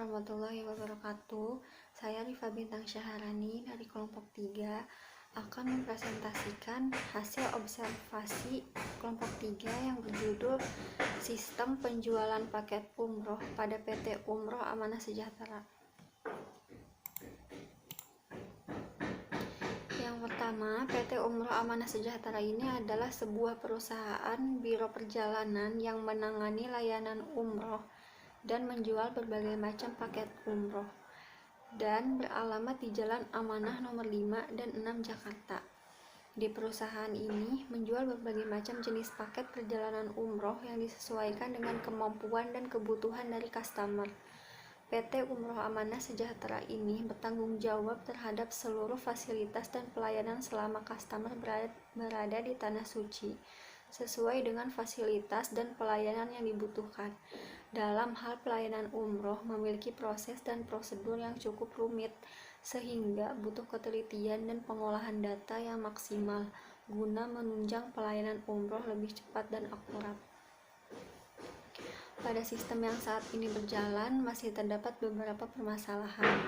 warahmatullahi wabarakatuh. Saya Rifa Bintang Syaharani dari kelompok 3 akan mempresentasikan hasil observasi kelompok 3 yang berjudul Sistem Penjualan Paket Umroh pada PT Umroh Amanah Sejahtera. Yang pertama, PT Umroh Amanah Sejahtera ini adalah sebuah perusahaan biro perjalanan yang menangani layanan umroh dan menjual berbagai macam paket umroh dan beralamat di Jalan Amanah nomor 5 dan 6 Jakarta. Di perusahaan ini menjual berbagai macam jenis paket perjalanan umroh yang disesuaikan dengan kemampuan dan kebutuhan dari customer. PT Umroh Amanah Sejahtera ini bertanggung jawab terhadap seluruh fasilitas dan pelayanan selama customer berada di Tanah Suci, sesuai dengan fasilitas dan pelayanan yang dibutuhkan. Dalam hal pelayanan umroh memiliki proses dan prosedur yang cukup rumit, sehingga butuh ketelitian dan pengolahan data yang maksimal guna menunjang pelayanan umroh lebih cepat dan akurat. Pada sistem yang saat ini berjalan, masih terdapat beberapa permasalahan.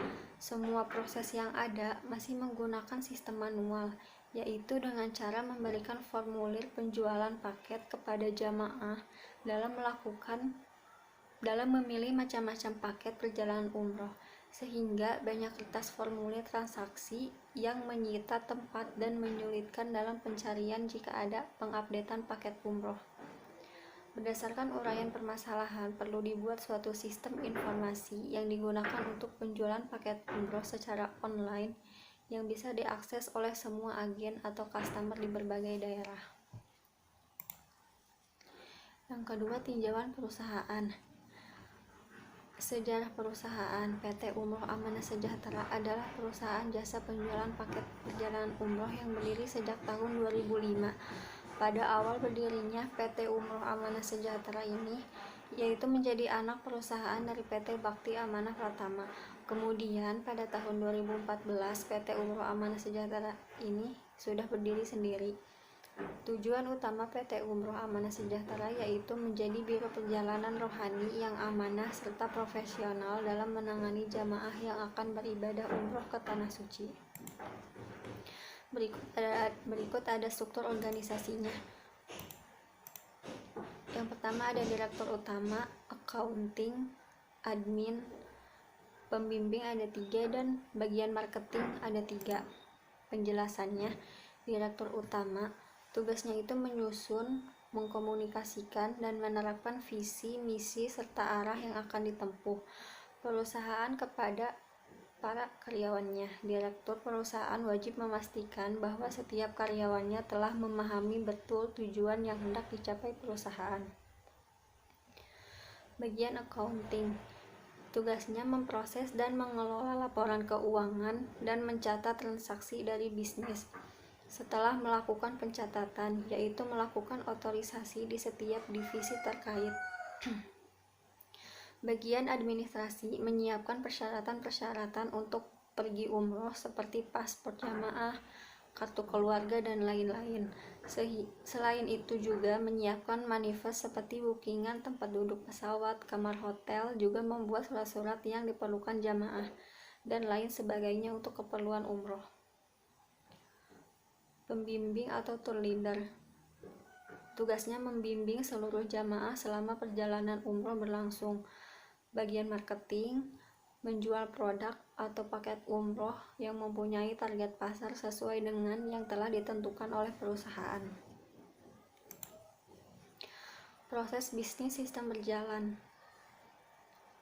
Semua proses yang ada masih menggunakan sistem manual, yaitu dengan cara memberikan formulir penjualan paket kepada jamaah dalam memilih macam-macam paket perjalanan umroh, sehingga banyak kertas formulir transaksi yang menyita tempat dan menyulitkan dalam pencarian jika ada pengupdatean paket umroh. Berdasarkan uraian permasalahan, perlu dibuat suatu sistem informasi yang digunakan untuk penjualan paket umroh secara online yang bisa diakses oleh semua agen atau customer di berbagai daerah. Yang kedua, tinjauan perusahaan. Sejarah perusahaan PT Umroh Amanah Sejahtera adalah perusahaan jasa penjualan paket perjalanan umroh yang berdiri sejak tahun 2005. Pada awal berdirinya PT Umroh Amanah Sejahtera ini, yaitu menjadi anak perusahaan dari PT Bakti Amanah Pratama. Kemudian pada tahun 2014 PT Umroh Amanah Sejahtera ini sudah berdiri sendiri. Tujuan utama PT Umroh Amanah Sejahtera yaitu menjadi biro perjalanan rohani yang amanah serta profesional dalam menangani jamaah yang akan beribadah umroh ke Tanah Suci. Berikut ada struktur organisasinya. Yang pertama ada direktur utama, accounting, admin, pembimbing ada 3, dan bagian marketing ada 3. Penjelasannya, direktur utama tugasnya itu menyusun, mengkomunikasikan, dan menerapkan visi, misi, serta arah yang akan ditempuh perusahaan kepada para karyawannya. Direktur perusahaan wajib memastikan bahwa setiap karyawannya telah memahami betul tujuan yang hendak dicapai perusahaan. Bagian accounting, tugasnya memproses dan mengelola laporan keuangan dan mencatat transaksi dari bisnis. Setelah melakukan pencatatan, yaitu melakukan otorisasi di setiap divisi terkait. Bagian administrasi menyiapkan persyaratan-persyaratan untuk pergi umroh seperti paspor jamaah, kartu keluarga, dan lain-lain. Selain itu juga menyiapkan manifest seperti bookingan tempat duduk pesawat, kamar hotel, juga membuat surat-surat yang diperlukan jamaah, dan lain sebagainya untuk keperluan umroh. Pembimbing atau tour leader, tugasnya membimbing seluruh jamaah selama perjalanan umroh berlangsung. Bagian marketing, menjual produk atau paket umroh yang mempunyai target pasar sesuai dengan yang telah ditentukan oleh perusahaan. Proses bisnis sistem berjalan.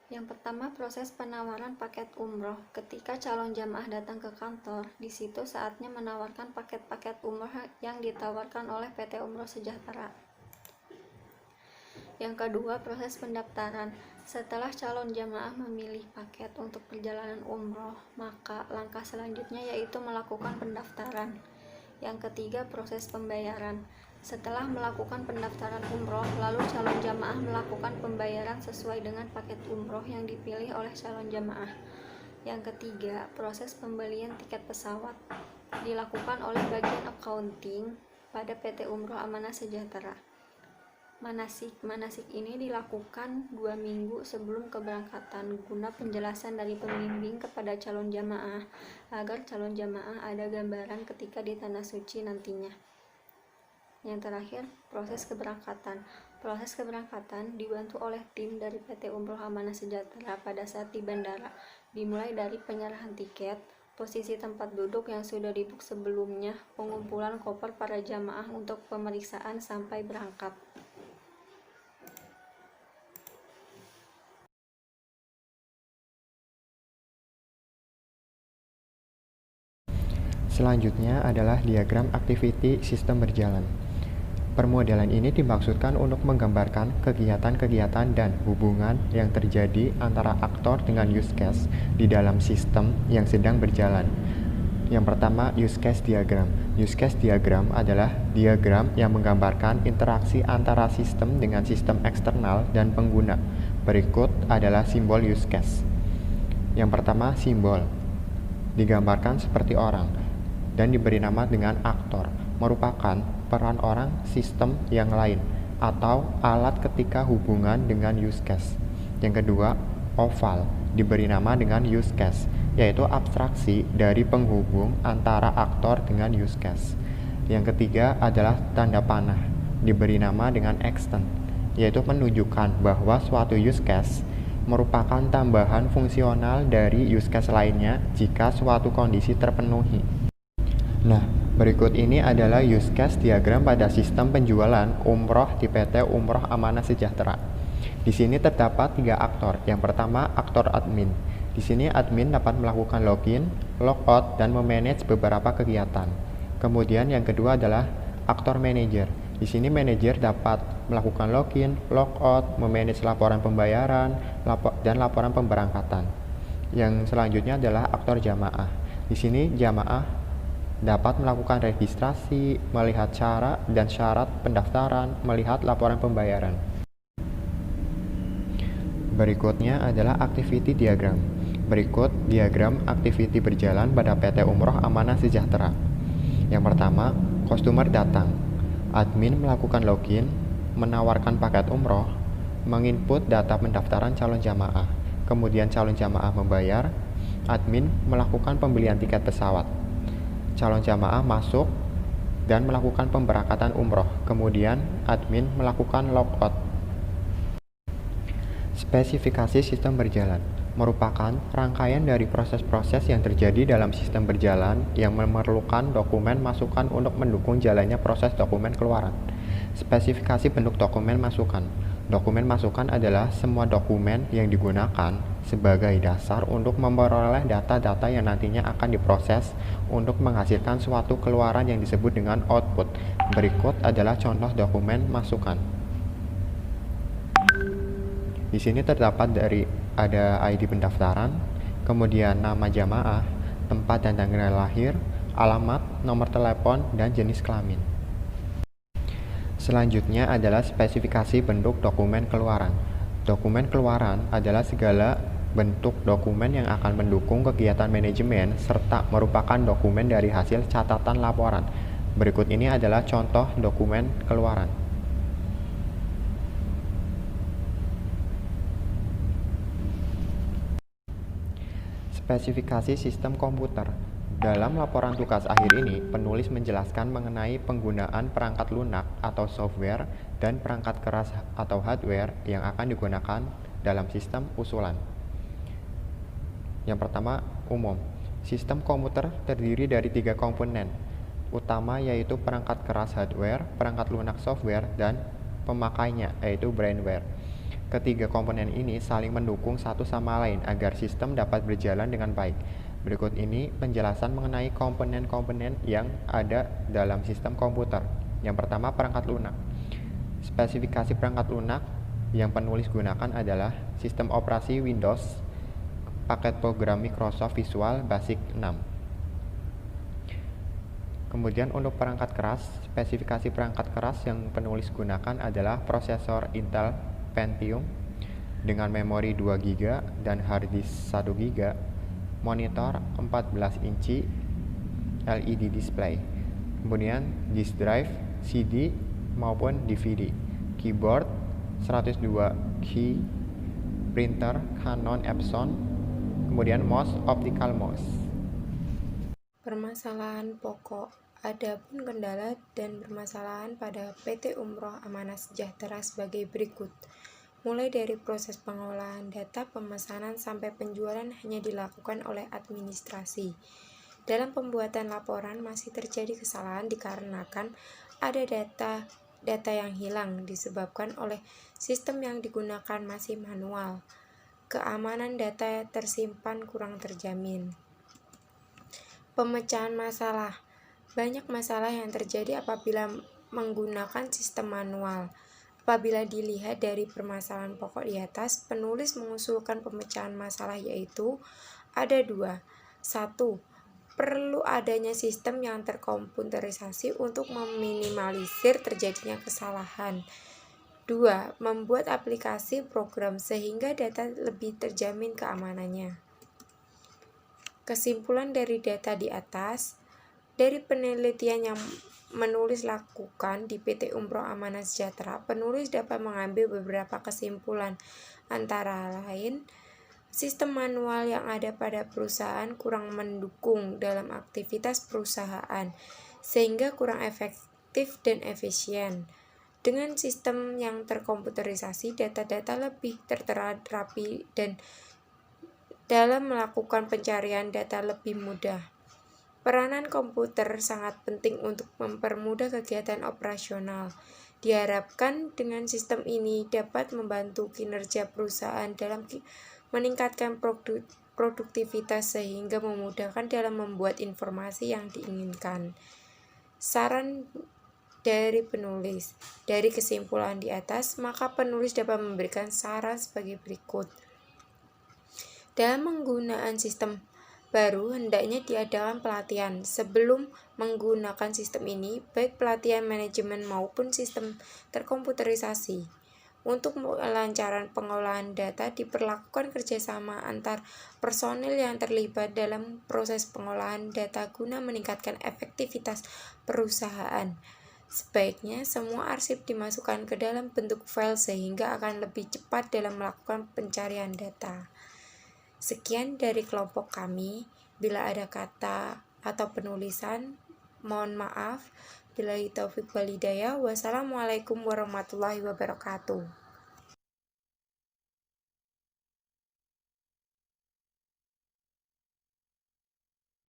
Yang pertama, proses penawaran paket umroh. Ketika calon jamaah datang ke kantor, di situ saatnya menawarkan paket-paket umroh yang ditawarkan oleh PT Umroh Sejahtera. Yang kedua, proses pendaftaran. Setelah calon jamaah memilih paket untuk perjalanan umroh, maka langkah selanjutnya yaitu melakukan pendaftaran. Yang ketiga, proses pembayaran. Setelah melakukan pendaftaran umroh, lalu calon jamaah melakukan pembayaran sesuai dengan paket umroh yang dipilih oleh calon jamaah. Yang ketiga, proses pembelian tiket pesawat dilakukan oleh bagian accounting pada PT Umroh Amanah Sejahtera. Manasik ini dilakukan 2 minggu sebelum keberangkatan guna penjelasan dari pembimbing kepada calon jamaah agar calon jamaah ada gambaran ketika di tanah suci nantinya. Yang terakhir, proses keberangkatan. Proses keberangkatan dibantu oleh tim dari PT Umroh Amanah Sejahtera pada saat di bandara, dimulai dari penyerahan tiket, posisi tempat duduk yang sudah dibook sebelumnya, pengumpulan koper para jamaah untuk pemeriksaan sampai berangkat. Selanjutnya adalah diagram activity sistem berjalan. Permodelan ini dimaksudkan untuk menggambarkan kegiatan-kegiatan dan hubungan yang terjadi antara aktor dengan use case di dalam sistem yang sedang berjalan. Yang pertama, use case diagram. Use case diagram adalah diagram yang menggambarkan interaksi antara sistem dengan sistem eksternal dan pengguna. Berikut adalah simbol use case. Yang pertama, simbol digambarkan seperti orang dan diberi nama dengan aktor, merupakan peran orang sistem yang lain atau alat ketika hubungan dengan use case. Yang kedua, oval diberi nama dengan use case, yaitu abstraksi dari penghubung antara aktor dengan use case. Yang ketiga adalah tanda panah, diberi nama dengan extend, yaitu menunjukkan bahwa suatu use case merupakan tambahan fungsional dari use case lainnya jika suatu kondisi terpenuhi. Nah, berikut ini adalah use case diagram pada sistem penjualan umroh di PT Umroh Amanah Sejahtera. Di sini terdapat 3 aktor. Yang pertama, aktor admin. Di sini admin dapat melakukan login, logout, dan memanage beberapa kegiatan. Kemudian yang kedua adalah aktor manajer. Di sini manajer dapat melakukan login, logout, memanage laporan pembayaran, dan laporan pemberangkatan. Yang selanjutnya adalah aktor jamaah. Di sini jamaah dapat melakukan registrasi, melihat cara dan syarat pendaftaran, melihat laporan pembayaran. Berikutnya adalah activity diagram. Berikut diagram activity berjalan pada PT Umroh Amanah Sejahtera. Yang pertama, customer datang. Admin melakukan login, menawarkan paket umroh, menginput data pendaftaran calon jamaah. Kemudian calon jamaah membayar, admin melakukan pembelian tiket pesawat. Calon jamaah masuk dan melakukan pemberangkatan umroh. Kemudian admin melakukan logout. Spesifikasi sistem berjalan merupakan rangkaian dari proses-proses yang terjadi dalam sistem berjalan yang memerlukan dokumen masukan untuk mendukung jalannya proses dokumen keluaran. Spesifikasi bentuk dokumen masukan. Dokumen masukan adalah semua dokumen yang digunakan sebagai dasar untuk memperoleh data-data yang nantinya akan diproses untuk menghasilkan suatu keluaran yang disebut dengan output. Berikut adalah contoh dokumen masukan. Di sini terdapat ada ID pendaftaran, kemudian nama jamaah, tempat dan tanggal lahir, alamat, nomor telepon, dan jenis kelamin. Selanjutnya adalah spesifikasi bentuk dokumen keluaran. Dokumen keluaran adalah segala bentuk dokumen yang akan mendukung kegiatan manajemen serta merupakan dokumen dari hasil catatan laporan. Berikut ini adalah contoh dokumen keluaran. Spesifikasi sistem komputer. Dalam laporan tugas akhir ini, penulis menjelaskan mengenai penggunaan perangkat lunak atau software dan perangkat keras atau hardware yang akan digunakan dalam sistem usulan. Yang pertama, umum. Sistem komputer terdiri dari 3 komponen utama, yaitu perangkat keras hardware, perangkat lunak software, dan pemakainya, yaitu brainware. Ketiga komponen ini saling mendukung satu sama lain agar sistem dapat berjalan dengan baik. Berikut ini penjelasan mengenai komponen-komponen yang ada dalam sistem komputer. Yang pertama, perangkat lunak. Spesifikasi perangkat lunak yang penulis gunakan adalah sistem operasi Windows, paket program Microsoft Visual Basic 6. Kemudian untuk perangkat keras, spesifikasi perangkat keras yang penulis gunakan adalah prosesor Intel Pentium dengan memori 2 GB dan hard disk 1 GB, monitor 14 inci LED display, kemudian disk drive, CD maupun DVD, keyboard, 102 key, printer Canon Epson, kemudian mouse optical mouse. Permasalahan pokok. Adapun kendala dan permasalahan pada PT Umroh Amanah Sejahtera sebagai berikut. Mulai dari proses pengolahan data pemesanan sampai penjualan hanya dilakukan oleh administrasi. Dalam pembuatan laporan masih terjadi kesalahan dikarenakan ada data yang hilang disebabkan oleh sistem yang digunakan masih manual. Keamanan data tersimpan kurang terjamin. Pemecahan masalah. Banyak masalah yang terjadi apabila menggunakan sistem manual. Apabila dilihat dari permasalahan pokok di atas, penulis mengusulkan pemecahan masalah yaitu ada dua. 1. Perlu adanya sistem yang terkomputerisasi untuk meminimalisir terjadinya kesalahan. 2. Membuat aplikasi program sehingga data lebih terjamin keamanannya. Kesimpulan dari data di atas, dari penelitian yang menulis lakukan di PT Umroh Amanah Sejahtera, penulis dapat mengambil beberapa kesimpulan, antara lain, sistem manual yang ada pada perusahaan kurang mendukung dalam aktivitas perusahaan, sehingga kurang efektif dan efisien. Dengan sistem yang terkomputerisasi, data-data lebih tertera rapi dan dalam melakukan pencarian data lebih mudah. Peranan komputer sangat penting untuk mempermudah kegiatan operasional. Diharapkan dengan sistem ini dapat membantu kinerja perusahaan dalam meningkatkan produktivitas sehingga memudahkan dalam membuat informasi yang diinginkan. Saran dari penulis. Dari kesimpulan di atas, maka penulis dapat memberikan saran sebagai berikut. Dalam menggunakan sistem baru, hendaknya diadakan pelatihan sebelum menggunakan sistem ini, baik pelatihan manajemen maupun sistem terkomputerisasi. Untuk kelancaran pengolahan data, diperlakukan kerjasama antar personil yang terlibat dalam proses pengolahan data guna meningkatkan efektivitas perusahaan. Sebaiknya semua arsip dimasukkan ke dalam bentuk file sehingga akan lebih cepat dalam melakukan pencarian data. Sekian dari kelompok kami. Bila ada kata atau penulisan, mohon maaf. Billahi taufiq wal hidayah. Wassalamualaikum warahmatullahi wabarakatuh.